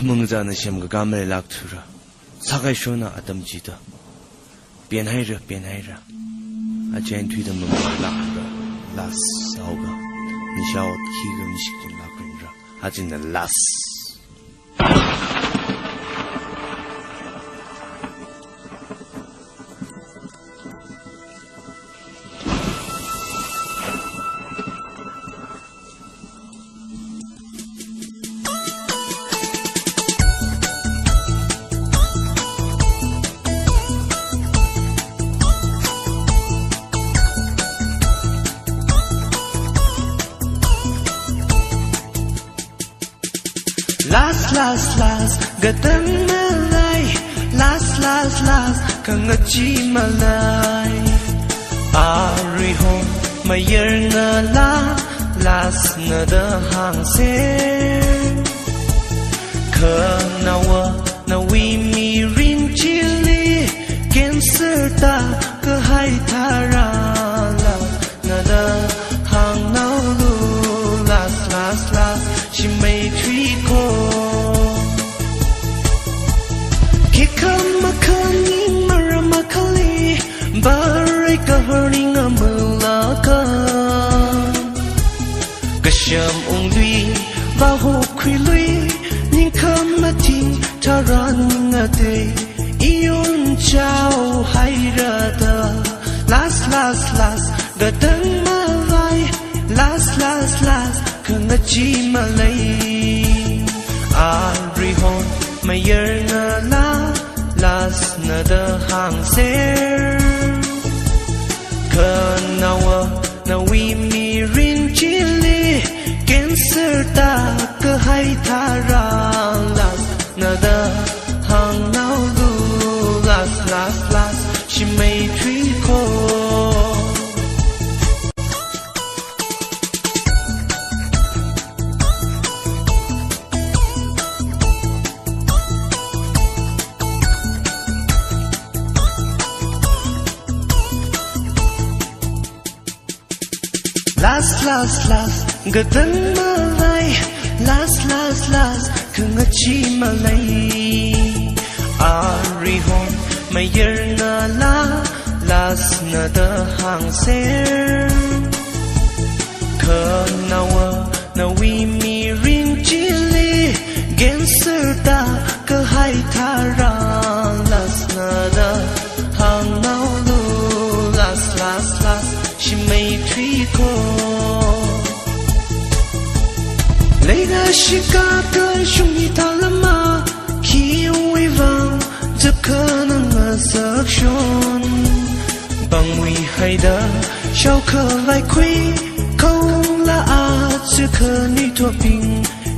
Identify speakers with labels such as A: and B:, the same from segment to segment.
A: khmungzana shem ga gamre lak thura sagai shona adam jida bien haira a chen thui da mum la las sauga ni shao ki ga mi shik la kun ra a jin da las
B: Last, gatang malay. Last, kangachi malay. Ari home, mayer na la. Last na da hang se. Kanawa na we mi rin chili. Cancer ta kahai thara la. Na da hang now lu. Last, she made three call. Kikamakani maramakali. Barika hurting a mulaka. Kasham ungli, baho kwili. Nikamati taranate. Iyon chow hairada. Last, gadang malay. Last, kangachi malay. Ari hon, mayer na la. Last na da hang ser. Kanawa na we mi rin chili. Cancer ta kahai thara. Last na da hang now lu. Last, she made three call. Last, gadang malay. Last, kangachi malay. Ari hon, mayer na la. Last na da hang ser. Kanawa na we mi rin chili. Cancer ta kahai thara. Last na da hang now lu. Last, she made three call. Later she got the shungi talama. Ki wivang zakanang asaksyon. Bang we haida shao ke vai kui. Kong la a zika ni tua ping.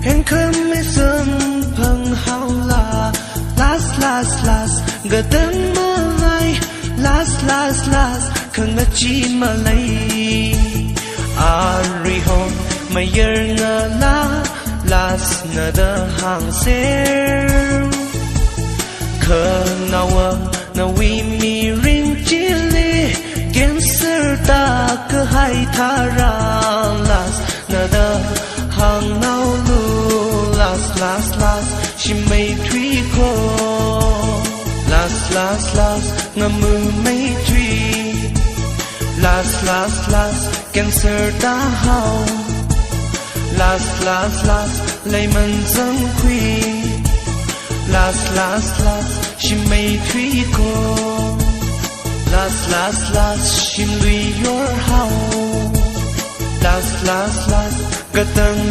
B: Hen ke me sam pang hao la. Last, gadang malay. Last, kangachi malay. Ari hon, mayer na la. Last na da hang ser. Kanawa na we mi rin chili. Cancer ta kahai thara. Last na da hang now lu. Last, she made three call. Last, nga mu made three. Last, cancer ta hao. Last, layman zang kui. Last, she made three call. Last, she lui your house. Last, gadang